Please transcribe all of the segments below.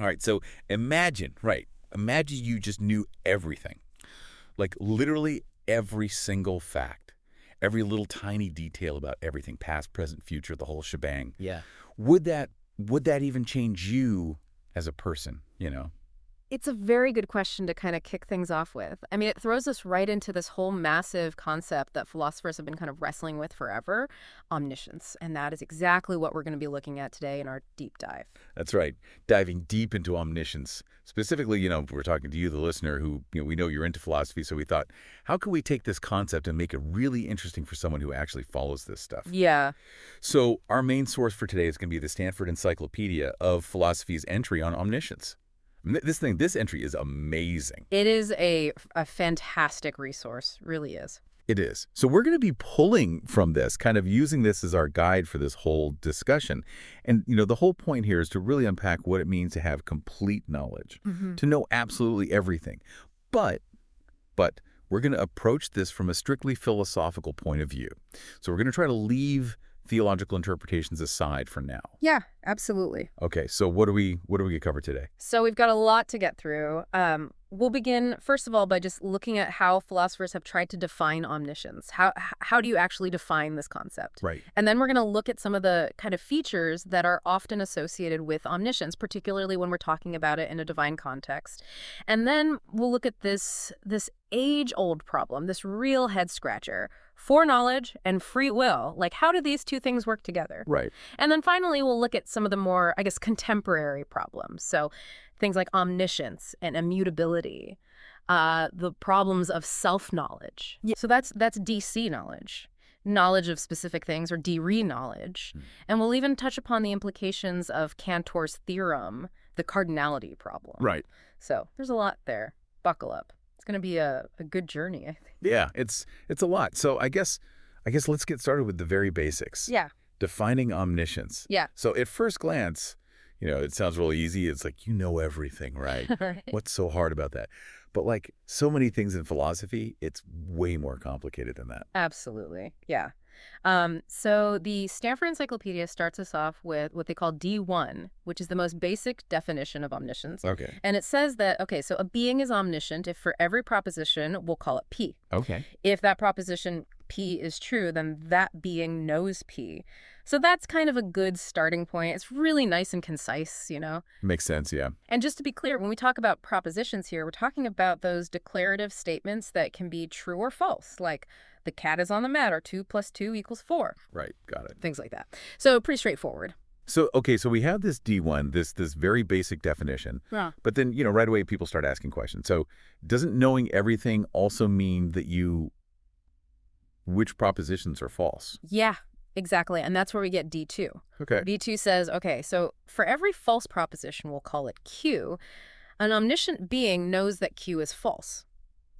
All right, so imagine you just knew everything. Like literally every single fact, every little tiny detail about everything, past, present, future, the whole shebang. Yeah. Would that even change you as a person? It's a very good question to kind of kick things off with. I mean, it throws us right into this whole massive concept that philosophers have been kind of wrestling with forever, omniscience. And that is exactly what we're going to be looking at today in our deep dive. That's right. Diving deep into omniscience. Specifically, we're talking to you, the listener, who, we know you're into philosophy, so we thought, how can we take this concept and make it really interesting for someone who actually follows this stuff? Yeah. So our main source for today is going to be the Stanford Encyclopedia of Philosophy's entry on omniscience. This entry is amazing. It is a fantastic resource, really is. It is. So we're going to be pulling from this, kind of using this as our guide for this whole discussion. And, the whole point here is to really unpack what it means to have complete knowledge, to know absolutely everything. But we're going to approach this from a strictly philosophical point of view. So we're going to try to leave theological interpretations aside for now. Yeah, absolutely. Okay, so what do we going to cover today? So we've got a lot to get through. We'll begin, first of all, by just looking at how philosophers have tried to define omniscience. How do you actually define this concept? Right. And then we're going to look at some of the kind of features that are often associated with omniscience, particularly when we're talking about it in a divine context. And then we'll look at this age-old problem, this real head-scratcher, foreknowledge and free will. Like, how do these two things work together? Right. And then finally, we'll look at some of the more, I guess, contemporary problems. So things like omniscience and immutability, the problems of self-knowledge. Yeah. So that's DC knowledge of specific things, or DRE knowledge. And we'll even touch upon the implications of Cantor's theorem, the cardinality problem. Right. So there's a lot there. Buckle up. It's going to be a good journey, I think. Yeah, it's a lot. So I guess let's get started with the very basics. Yeah. Defining omniscience. Yeah. So at first glance, it sounds really easy. It's like, everything, right? Right. What's so hard about that? But like so many things in philosophy, it's way more complicated than that. Absolutely. Yeah. So the Stanford Encyclopedia starts us off with what they call D1, which is the most basic definition of omniscience. Okay. And it says that, so a being is omniscient if for every proposition, we'll call it P. Okay. If that proposition P is true, then that being knows P. So that's kind of a good starting point. It's really nice and concise, Makes sense, yeah. And just to be clear, when we talk about propositions here, we're talking about those declarative statements that can be true or false, like the cat is on the mat, or 2 + 2 = 4. Right, got it. Things like that. So pretty straightforward. So, so we have this D1, this very basic definition. Yeah. But then, right away people start asking questions. So doesn't knowing everything also mean that which propositions are false? Yeah, exactly. And that's where we get D2. Okay. D2 says, so for every false proposition, we'll call it Q, an omniscient being knows that Q is false.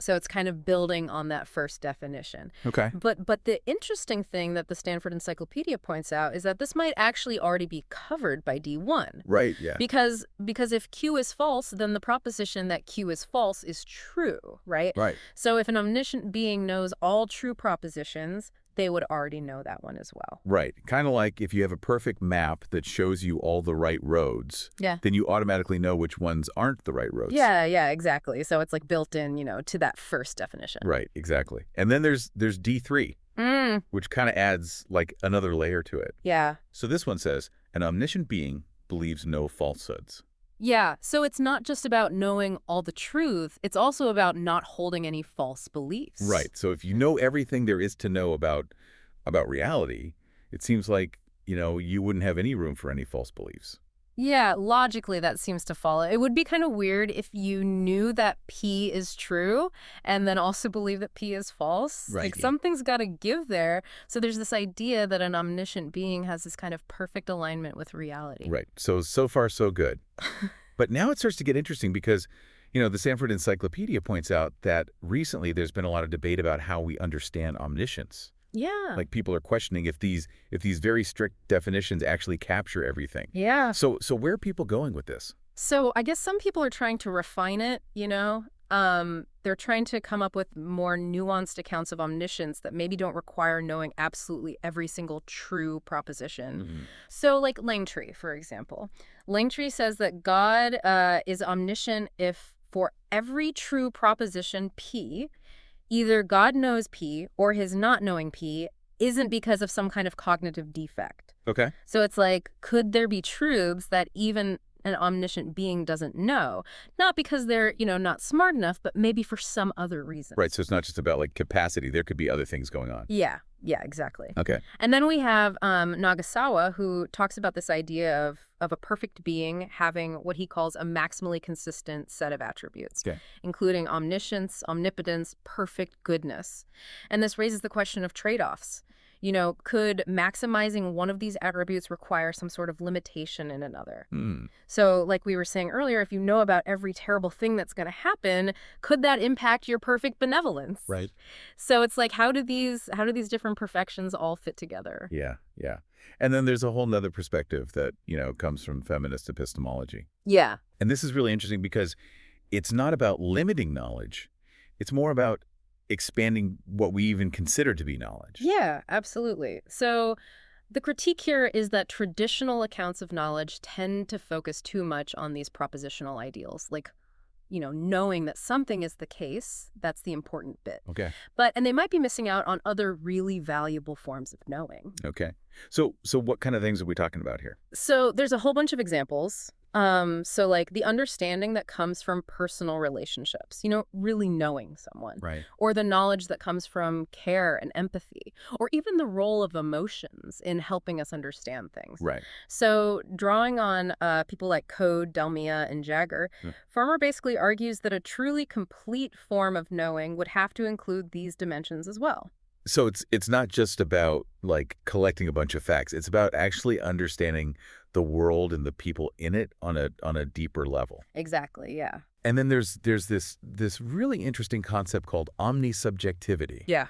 So it's kind of building on that first definition. Okay. But the interesting thing that the Stanford Encyclopedia points out is that this might actually already be covered by D1. Right, yeah. Because if Q is false, then the proposition that Q is false is true, right? Right. So if an omniscient being knows all true propositions, they would already know that one as well. Right. Kind of like if you have a perfect map that shows you all the right roads, then you automatically know which ones aren't the right roads. Yeah, exactly. So it's like built in, to that first definition. Right, exactly. And then there's D3, which kind of adds like another layer to it. Yeah. So this one says, an omniscient being believes no falsehoods. Yeah, so it's not just about knowing all the truth, it's also about not holding any false beliefs. Right. So if you know everything there is to know about reality, it seems like, you wouldn't have any room for any false beliefs. Yeah, logically that seems to follow. It would be kind of weird if you knew that P is true and then also believe that P is false. Right. Like something's got to give there. So there's this idea that an omniscient being has this kind of perfect alignment with reality. Right. So far, so good. But now it starts to get interesting because, the Stanford Encyclopedia points out that recently there's been a lot of debate about how we understand omniscience. Yeah. Like people are questioning if these very strict definitions actually capture everything. Yeah. So where are people going with this? So I guess some people are trying to refine it, They're trying to come up with more nuanced accounts of omniscience that maybe don't require knowing absolutely every single true proposition. Mm. So like Langtree, for example. Langtree says that God is omniscient if for every true proposition P, either God knows P or his not knowing P isn't because of some kind of cognitive defect. Okay. So it's like, could there be truths that even an omniscient being doesn't know? Not because they're, not smart enough, but maybe for some other reason. Right, so it's not just about, like, capacity. There could be other things going on. Yeah, exactly. Okay. And then we have Nagasawa, who talks about this idea of a perfect being having what he calls a maximally consistent set of attributes, Okay. including omniscience, omnipotence, perfect goodness. And this raises the question of trade-offs. Could maximizing one of these attributes require some sort of limitation in another? So like we were saying earlier, if you know about every terrible thing that's going to happen, could that impact your perfect benevolence? Right. So it's like, how do these different perfections all fit together? Yeah. And then there's a whole nother perspective that, comes from feminist epistemology. Yeah. And this is really interesting because it's not about limiting knowledge. It's more about expanding what we even consider to be knowledge. Yeah, absolutely. So the critique here is that traditional accounts of knowledge tend to focus too much on these propositional ideals, like, knowing that something is the case, that's the important bit. Okay. And they might be missing out on other really valuable forms of knowing. Okay. So what kind of things are we talking about here? So there's a whole bunch of examples. So like the understanding that comes from personal relationships, really knowing someone. Right. Or the knowledge that comes from care and empathy, or even the role of emotions in helping us understand things. Right. So drawing on people like Code, Delmia, and Jagger, Farmer basically argues that a truly complete form of knowing would have to include these dimensions as well. So it's not just about, like, collecting a bunch of facts. It's about actually understanding the world and the people in it on a deeper level. Exactly, yeah. And then there's this really interesting concept called omnisubjectivity. Yeah.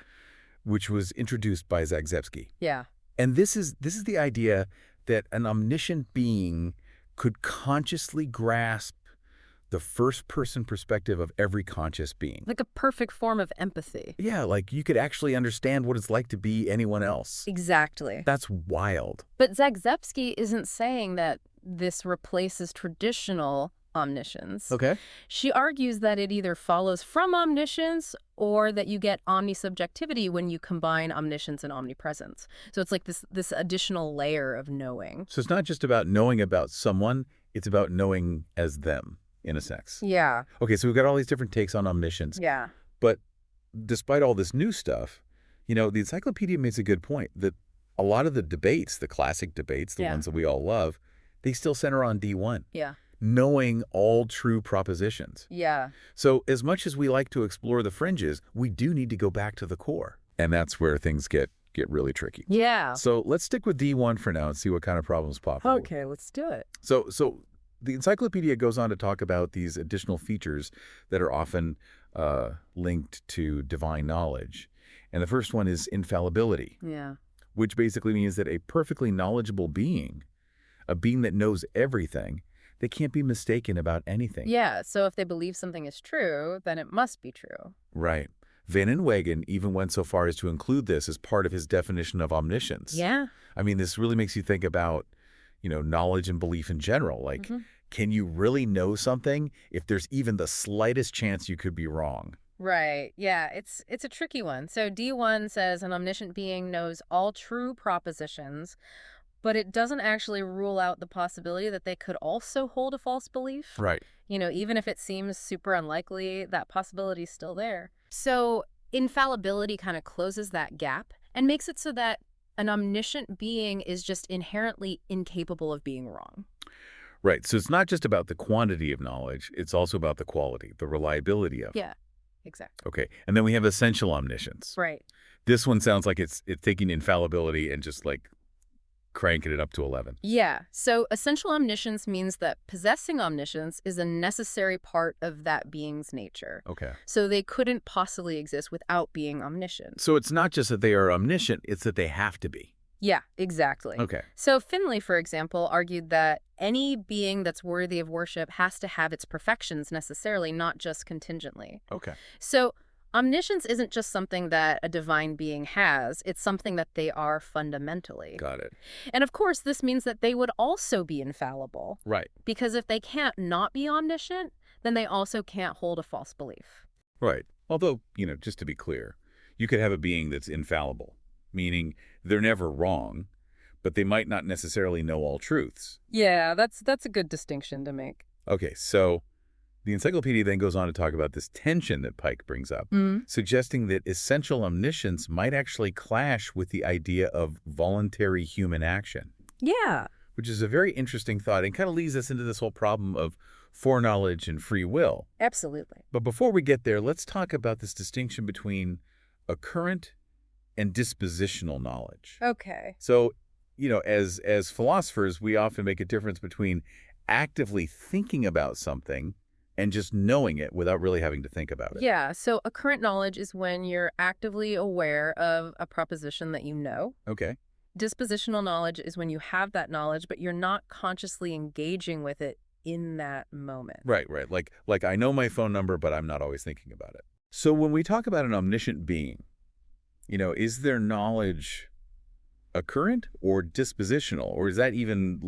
Which was introduced by Zagzebski. Yeah. And this is the idea that an omniscient being could consciously grasp the first-person perspective of every conscious being. Like a perfect form of empathy. Yeah, like you could actually understand what it's like to be anyone else. Exactly. That's wild. But Zagzebski isn't saying that this replaces traditional omniscience. Okay. She argues that it either follows from omniscience or that you get omnisubjectivity when you combine omniscience and omnipresence. So it's like this additional layer of knowing. So it's not just about knowing about someone, it's about knowing as them, in a sense. Yeah. Okay, so we've got all these different takes on omniscience. Yeah. But despite all this new stuff, the encyclopedia makes a good point that a lot of the debates, the classic debates, the ones that we all love, they still center on D1. Yeah. Knowing all true propositions. Yeah. So as much as we like to explore the fringes, we do need to go back to the core. And that's where things get really tricky. Yeah. So let's stick with D1 for now and see what kind of problems pop up. Okay, let's do it. So the encyclopedia goes on to talk about these additional features that are often linked to divine knowledge. And the first one is infallibility. Yeah. Which basically means that a perfectly knowledgeable being, a being that knows everything, they can't be mistaken about anything. Yeah, so if they believe something is true, then it must be true. Right. Van Inwagen even went so far as to include this as part of his definition of omniscience. Yeah. I mean, this really makes you think about, knowledge and belief in general. Like, can you really know something if there's even the slightest chance you could be wrong? Right. Yeah, it's a tricky one. So D1 says an omniscient being knows all true propositions, but it doesn't actually rule out the possibility that they could also hold a false belief. Right. Even if it seems super unlikely, that possibility is still there. So infallibility kind of closes that gap and makes it so that an omniscient being is just inherently incapable of being wrong. Right. So it's not just about the quantity of knowledge. It's also about the quality, the reliability of it. Yeah, exactly. Okay. And then we have essential omniscience. Right. This one sounds like it's taking infallibility and just like cranking it up to 11. Yeah. So essential omniscience means that possessing omniscience is a necessary part of that being's nature. Okay. So they couldn't possibly exist without being omniscient. So it's not just that they are omniscient, it's that they have to be. Yeah, exactly. Okay. So Finley, for example, argued that any being that's worthy of worship has to have its perfections necessarily, not just contingently. Okay. So omniscience isn't just something that a divine being has, it's something that they are fundamentally. Got it. And of course, this means that they would also be infallible, Right. because if they can't not be omniscient, then they also can't hold a false belief. Right. Although, just to be clear, you could have a being that's infallible, meaning they're never wrong, but they might not necessarily know all truths. Yeah, that's a good distinction to make. Okay, so the encyclopedia then goes on to talk about this tension that Pike brings up, suggesting that essential omniscience might actually clash with the idea of voluntary human action, Yeah. which is a very interesting thought and kind of leads us into this whole problem of foreknowledge and free will. Absolutely. But before we get there, let's talk about this distinction between occurrent and dispositional knowledge. Okay. So, as philosophers, we often make a difference between actively thinking about something and just knowing it without really having to think about it. Yeah, so occurrent knowledge is when you're actively aware of a proposition that you know. Okay. Dispositional knowledge is when you have that knowledge, but you're not consciously engaging with it in that moment. Right. Like I know my phone number, but I'm not always thinking about it. So when we talk about an omniscient being, is their knowledge occurrent or dispositional, or is that even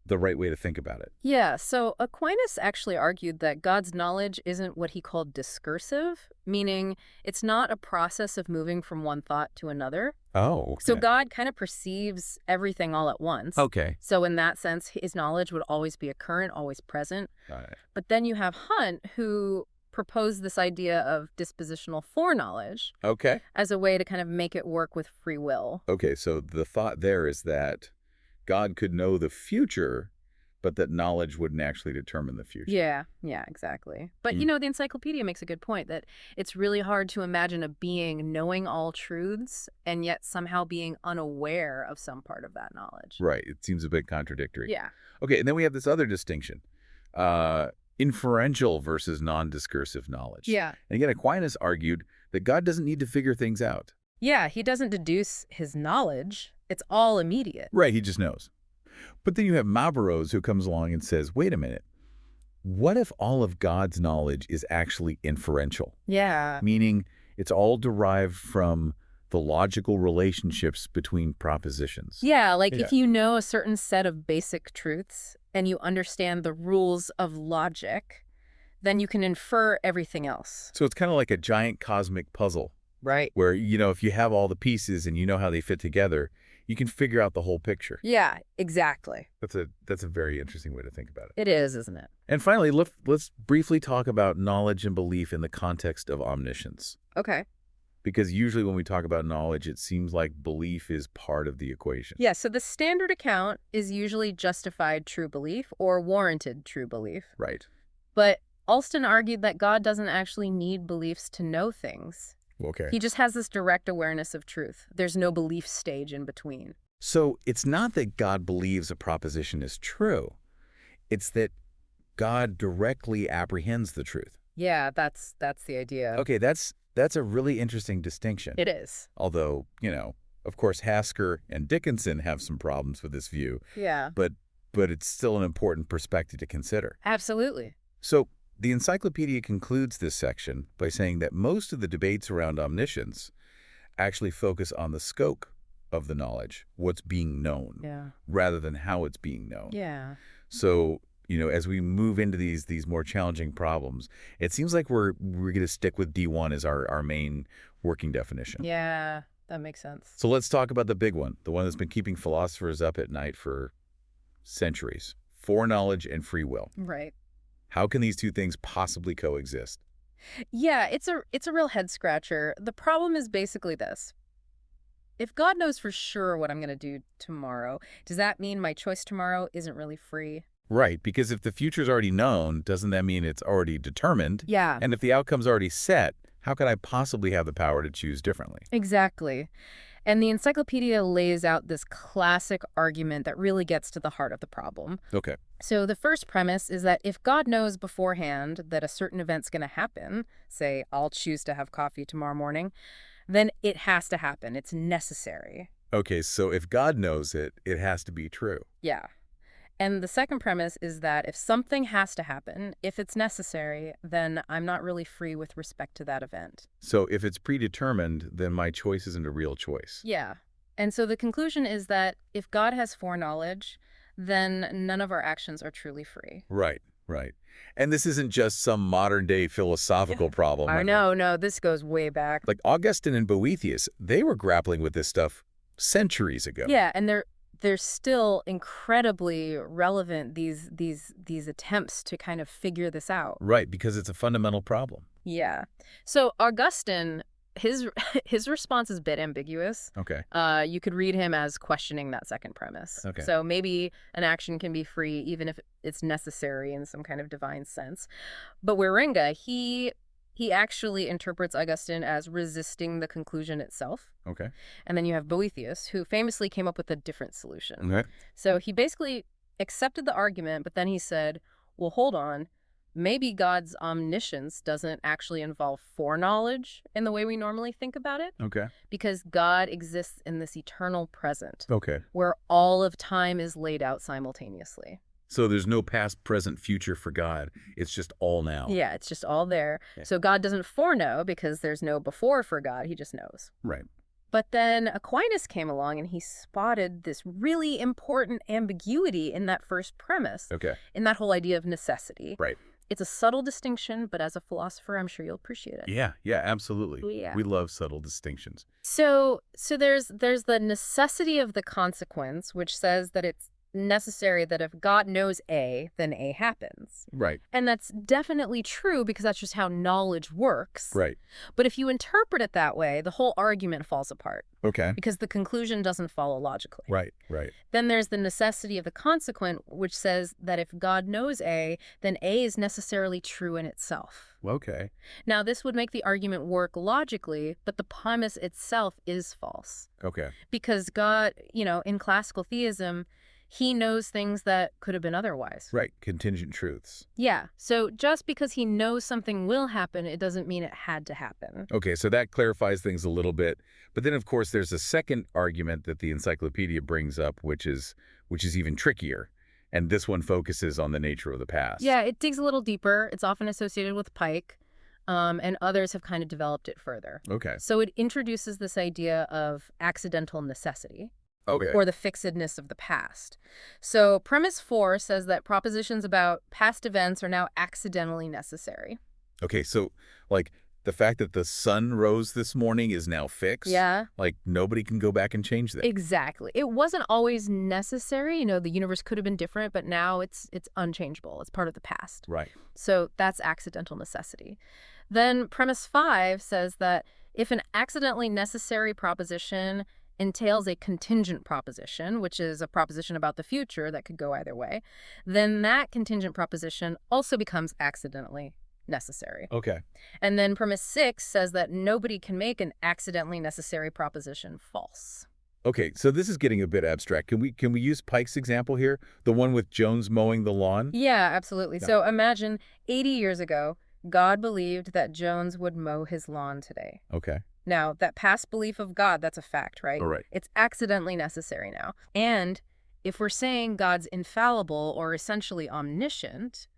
the right way to think about it? Yeah, so Aquinas actually argued that God's knowledge isn't what he called discursive, meaning it's not a process of moving from one thought to another. Oh, okay. So God kind of perceives everything all at once. Okay. So in that sense, his knowledge would always be current, always present. Got it. But then you have Hunt, who proposed this idea of dispositional foreknowledge Okay. as a way to kind of make it work with free will. Okay, so the thought there is that God could know the future, but that knowledge wouldn't actually determine the future. Yeah, exactly. But, the encyclopedia makes a good point that it's really hard to imagine a being knowing all truths and yet somehow being unaware of some part of that knowledge. Right. It seems a bit contradictory. Yeah. Okay, and then we have this other distinction, inferential versus non-discursive knowledge. Yeah. And again, Aquinas argued that God doesn't need to figure things out. Yeah, he doesn't deduce his knowledge. It's all immediate. Right, he just knows. But then you have Mavarose who comes along and says, wait a minute, what if all of God's knowledge is actually inferential? Yeah. Meaning it's all derived from the logical relationships between propositions. Yeah, like if you know a certain set of basic truths and you understand the rules of logic, then you can infer everything else. So it's kind of like a giant cosmic puzzle. Right. Where, if you have all the pieces and you know how they fit together, you can figure out the whole picture. Yeah, exactly. That's a very interesting way to think about it. It is, isn't it? And finally, let's briefly talk about knowledge and belief in the context of omniscience. Okay. Because usually when we talk about knowledge, it seems like belief is part of the equation. Yeah, so the standard account is usually justified true belief or warranted true belief. Right. But Alston argued that God doesn't actually need beliefs to know things. Okay. He just has this direct awareness of truth. There's no belief stage in between. So it's not that God believes a proposition is true. It's that God directly apprehends the truth. Yeah, that's the idea. Okay, that's a really interesting distinction. It is. Although, of course, Hasker and Dickinson have some problems with this view. Yeah. But it's still an important perspective to consider. Absolutely. So the encyclopedia concludes this section by saying that most of the debates around omniscience actually focus on the scope of the knowledge, what's being known, rather than how it's being known. Yeah. So, as we move into these more challenging problems, it seems like we're going to stick with D1 as our main working definition. Yeah, that makes sense. So let's talk about the big one, the one that's been keeping philosophers up at night for centuries: foreknowledge and free will. Right. How can these two things possibly coexist? Yeah, it's a real head scratcher. The problem is basically this. If God knows for sure what I'm going to do tomorrow, does that mean my choice tomorrow isn't really free? Right, because if the future's already known, doesn't that mean it's already determined? Yeah. And if the outcome's already set, how could I possibly have the power to choose differently? Exactly. And the encyclopedia lays out this classic argument that really gets to the heart of the problem. Okay. So the first premise is that if God knows beforehand that a certain event's going to happen, say, I'll choose to have coffee tomorrow morning, then it has to happen. It's necessary. Okay, so if God knows it, it has to be true. Yeah. And the second premise is that if something has to happen, if it's necessary, then I'm not really free with respect to that event. So if it's predetermined, then my choice isn't a real choice. Yeah. And so the conclusion is that if God has foreknowledge, then none of our actions are truly free. Right, right. And this isn't just some modern-day philosophical problem. I know, no, this goes way back. Like Augustine and Boethius, they were grappling with this stuff centuries ago. Yeah, and they're still incredibly relevant, these attempts to kind of figure this out. Right, because it's a fundamental problem. Yeah. So Augustine, his his response is a bit ambiguous. Okay. You could read him as questioning that second premise. Okay. So maybe an action can be free even if it's necessary in some kind of divine sense. But Waringa, he actually interprets Augustine as resisting the conclusion itself. Okay. And then you have Boethius, who famously came up with a different solution. Okay. So he basically accepted the argument, but then he said, well, hold on. Maybe God's omniscience doesn't actually involve foreknowledge in the way we normally think about it, Okay. because God exists in this eternal present Okay. where all of time is laid out simultaneously. So there's no past, present, future for God. It's just all now. Yeah, it's just all there. Yeah. So God doesn't foreknow because there's no before for God. He just knows. Right. But then Aquinas came along and he spotted this really important ambiguity in that first premise, Okay. in that whole idea of necessity. Right. It's a subtle distinction, but as a philosopher, I'm sure you'll appreciate it. Yeah, absolutely. Yeah. We love subtle distinctions. So there's the necessity of the consequence, which says that it's necessary that if God knows A, then A happens. Right. And that's definitely true because that's just how knowledge works. Right. But if you interpret it that way, the whole argument falls apart Okay. because the conclusion doesn't follow logically. Right. Right. Then there's the necessity of the consequent, which says that if God knows A, then A is necessarily true in itself. Okay. Now, this would make the argument work logically, but the premise itself is false. Okay. Because God, in classical theism, he knows things that could have been otherwise. Right. Contingent truths. Yeah. So just because he knows something will happen, it doesn't mean it had to happen. Okay, so that clarifies things a little bit. But then, of course, there's a second argument that the encyclopedia brings up, which is even trickier. And this one focuses on the nature of the past. Yeah, it digs a little deeper. It's often associated with Pike, and others have kind of developed it further. Okay. So it introduces this idea of accidental necessity. Okay. Or the fixedness of the past. So premise 4 says that propositions about past events are now accidentally necessary. Okay, so, like, the fact that the sun rose this morning is now fixed? Yeah. Like, nobody can go back and change that? Exactly. It wasn't always necessary. The universe could have been different, but now it's unchangeable. It's part of the past. Right. So that's accidental necessity. Then premise 5 says that if an accidentally necessary proposition entails a contingent proposition, which is a proposition about the future that could go either way, then that contingent proposition also becomes accidentally necessary. Okay. And then premise 6 says that nobody can make an accidentally necessary proposition false. Okay, so this is getting a bit abstract. Can we use Pike's example here? The one with Jones mowing the lawn? Yeah, absolutely. Yeah. So imagine 80 years ago, God believed that Jones would mow his lawn today. Okay. Now, that past belief of God, that's a fact, right? All right. It's accidentally necessary now. And if we're saying God's infallible or essentially omniscient,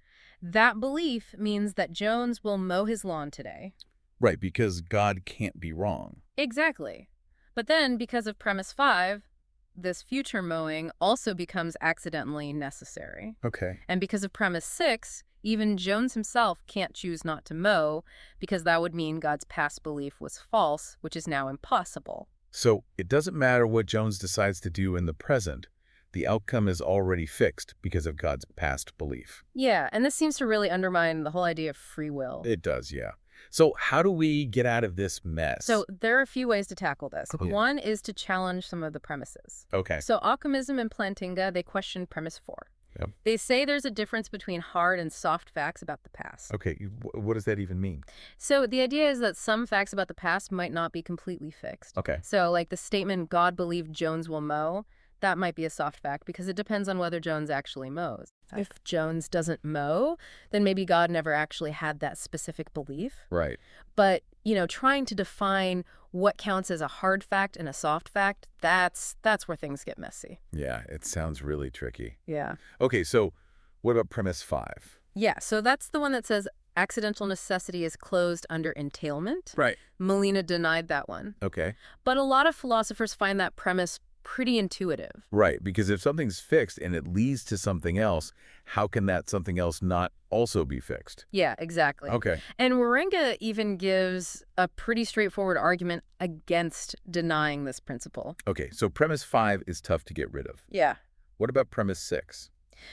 that belief means that Jones will mow his lawn today. Right, because God can't be wrong. Exactly. But then, because of premise 5, this future mowing also becomes accidentally necessary. Okay. And because of premise 6, even Jones himself can't choose not to mow because that would mean God's past belief was false, which is now impossible. So it doesn't matter what Jones decides to do in the present. The outcome is already fixed because of God's past belief. Yeah, and this seems to really undermine the whole idea of free will. It does, yeah. So how do we get out of this mess? So there are a few ways to tackle this. Yeah. One is to challenge some of the premises. Okay. So Optimism and Plantinga, they question premise 4. Yep. They say there's a difference between hard and soft facts about the past. Okay, what does that even mean? So the idea is that some facts about the past might not be completely fixed. Okay. So like the statement, God believed Jones will mow, that might be a soft fact because it depends on whether Jones actually mows. If Jones doesn't mow, then maybe God never actually had that specific belief. Right. But, trying to define what counts as a hard fact and a soft fact, that's where things get messy. Yeah, it sounds really tricky. Yeah. Okay, so what about premise 5? Yeah, so that's the one that says accidental necessity is closed under entailment. Right. Melina denied that one. Okay. But a lot of philosophers find that premise pretty intuitive. Right, because if something's fixed and it leads to something else, how can that something else not also be fixed? Yeah, exactly. Okay. And Waringa even gives a pretty straightforward argument against denying this principle. Okay, so premise 5 is tough to get rid of. Yeah. What about premise 6?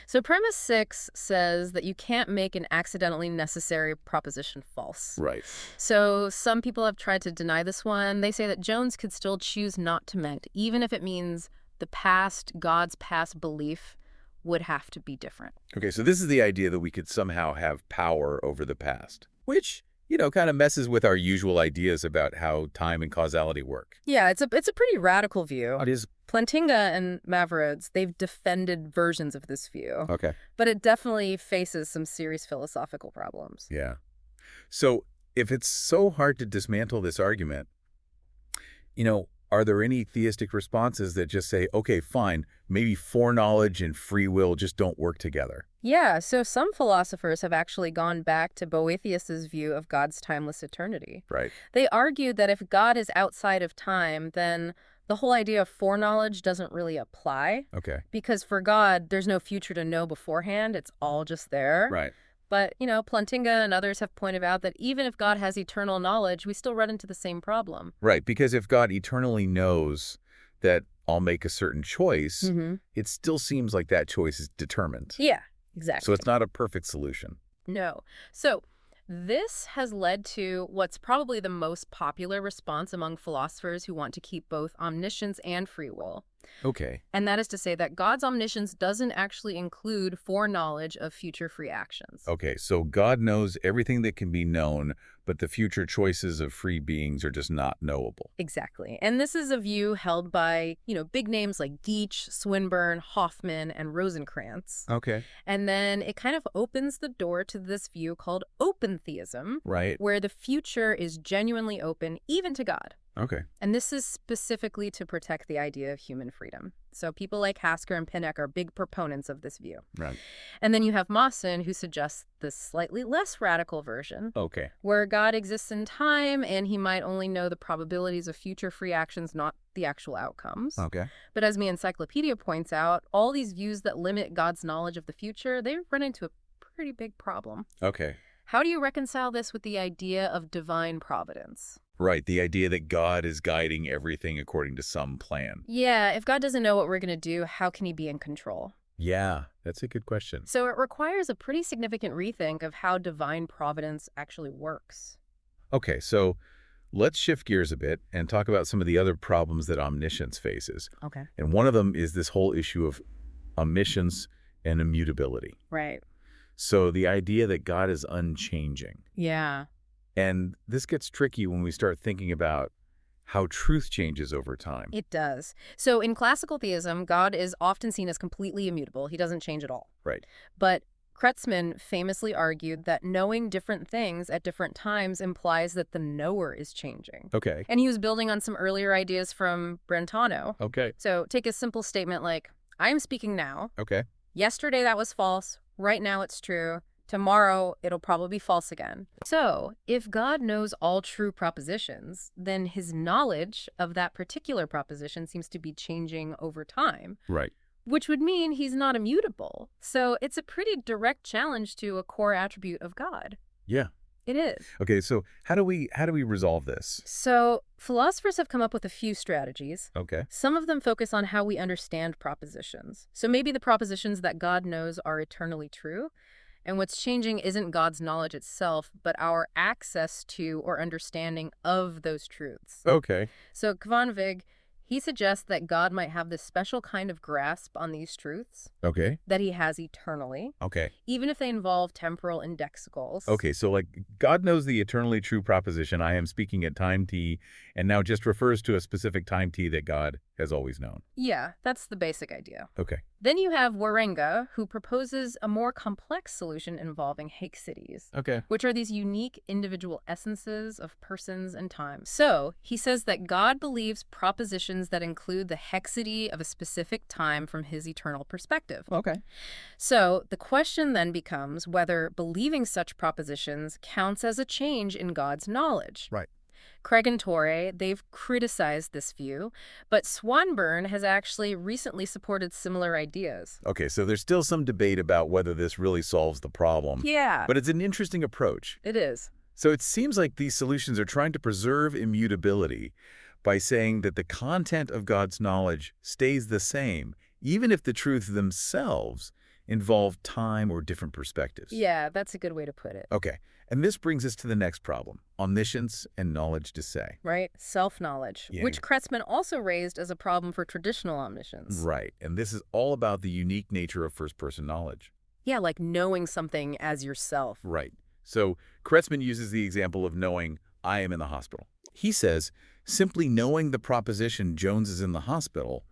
So premise 6 says that you can't make an accidentally necessary proposition false. Right. So some people have tried to deny this one. They say that Jones could still choose not to mend, even if it means God's past belief would have to be different. Okay, so this is the idea that we could somehow have power over the past, which, kind of messes with our usual ideas about how time and causality work. Yeah, it's a pretty radical view. It is. Plantinga and Mavrodes, they've defended versions of this view. Okay. But it definitely faces some serious philosophical problems. Yeah. So if it's so hard to dismantle this argument, are there any theistic responses that just say, okay, fine, maybe foreknowledge and free will just don't work together? Yeah, so some philosophers have actually gone back to Boethius's view of God's timeless eternity. Right. They argued that if God is outside of time, then the whole idea of foreknowledge doesn't really apply. Okay. Because for God, there's no future to know beforehand. It's all just there. Right. But, Plantinga and others have pointed out that even if God has eternal knowledge, we still run into the same problem. Right, because if God eternally knows that I'll make a certain choice, it still seems like that choice is determined. Yeah, exactly. So it's not a perfect solution. No. So this has led to what's probably the most popular response among philosophers who want to keep both omniscience and free will. Okay. And that is to say that God's omniscience doesn't actually include foreknowledge of future free actions. Okay, so God knows everything that can be known, but the future choices of free beings are just not knowable. Exactly. And this is a view held by, big names like Deitch, Swinburne, Hoffman, and Rosencrantz. Okay. And then it kind of opens the door to this view called open theism, Right. where the future is genuinely open, even to God. Okay. And this is specifically to protect the idea of human freedom. So people like Hasker and Pinnock are big proponents of this view. Right. And then you have Mawson, who suggests this slightly less radical version, Okay. where God exists in time and he might only know the probabilities of future free actions, not the actual outcomes. Okay. But as the encyclopedia points out, all these views that limit God's knowledge of the future, they run into a pretty big problem. Okay. How do you reconcile this with the idea of divine providence? Right, the idea that God is guiding everything according to some plan. Yeah, if God doesn't know what we're going to do, how can he be in control? Yeah, that's a good question. So it requires a pretty significant rethink of how divine providence actually works. Okay, so let's shift gears a bit and talk about some of the other problems that omniscience faces. Okay. And one of them is this whole issue of omniscience and immutability. Right. So the idea that God is unchanging. Yeah. And this gets tricky when we start thinking about how truth changes over time. It does. So in classical theism, God is often seen as completely immutable. He doesn't change at all. Right. But Kreutzmann famously argued that knowing different things at different times implies that the knower is changing. Okay. And he was building on some earlier ideas from Brentano. Okay. So take a simple statement like, I am speaking now. Okay. Yesterday that was false. Right now it's true. Tomorrow, it'll probably be false again. So, if God knows all true propositions, then his knowledge of that particular proposition seems to be changing over time. Right. Which would mean he's not immutable. So, it's a pretty direct challenge to a core attribute of God. Yeah. It is. Okay, so how do we resolve this? So, philosophers have come up with a few strategies. Okay. Some of them focus on how we understand propositions. So maybe the propositions that God knows are eternally true. And what's changing isn't God's knowledge itself, but our access to or understanding of those truths. Okay. So Kvanvig, he suggests that God might have this special kind of grasp on these truths Okay. that he has eternally, Okay. even if they involve temporal indexicals. Okay, so like God knows the eternally true proposition, I am speaking at time t, and now just refers to a specific time t that God has always known. Yeah, that's the basic idea. Okay. Then you have Warenga, who proposes a more complex solution involving hexadies, Okay. which are these unique individual essences of persons and time. So he says that God believes propositions that include the hexady of a specific time from his eternal perspective. Okay. So the question then becomes whether believing such propositions counts as a change in God's knowledge. Right. Craig and Torrey, they've criticized this view, but Swanburn has actually recently supported similar ideas. Okay, so there's still some debate about whether this really solves the problem. Yeah, But it's an interesting approach. it is. So it seems like these solutions are trying to preserve immutability by saying that the content of God's knowledge stays the same, even if the truths themselves involve time or different perspectives. Yeah, that's a good way to put it. Okay, and this brings us to the next problem, omniscience and knowledge de se. Right? Self-knowledge, Yeah. which Kretzmann also raised as a problem for traditional omniscience. Right, and this is all about the unique nature of first-person knowledge. Yeah, like knowing something as yourself. Right. So Kretzmann uses the example of knowing I am in the hospital. He says simply knowing the proposition Jones is in the hospital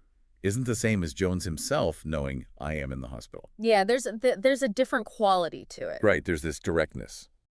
isn't the same as Jones himself knowing I am in the hospital. Yeah, there's a different quality to it. Right, there's this directness.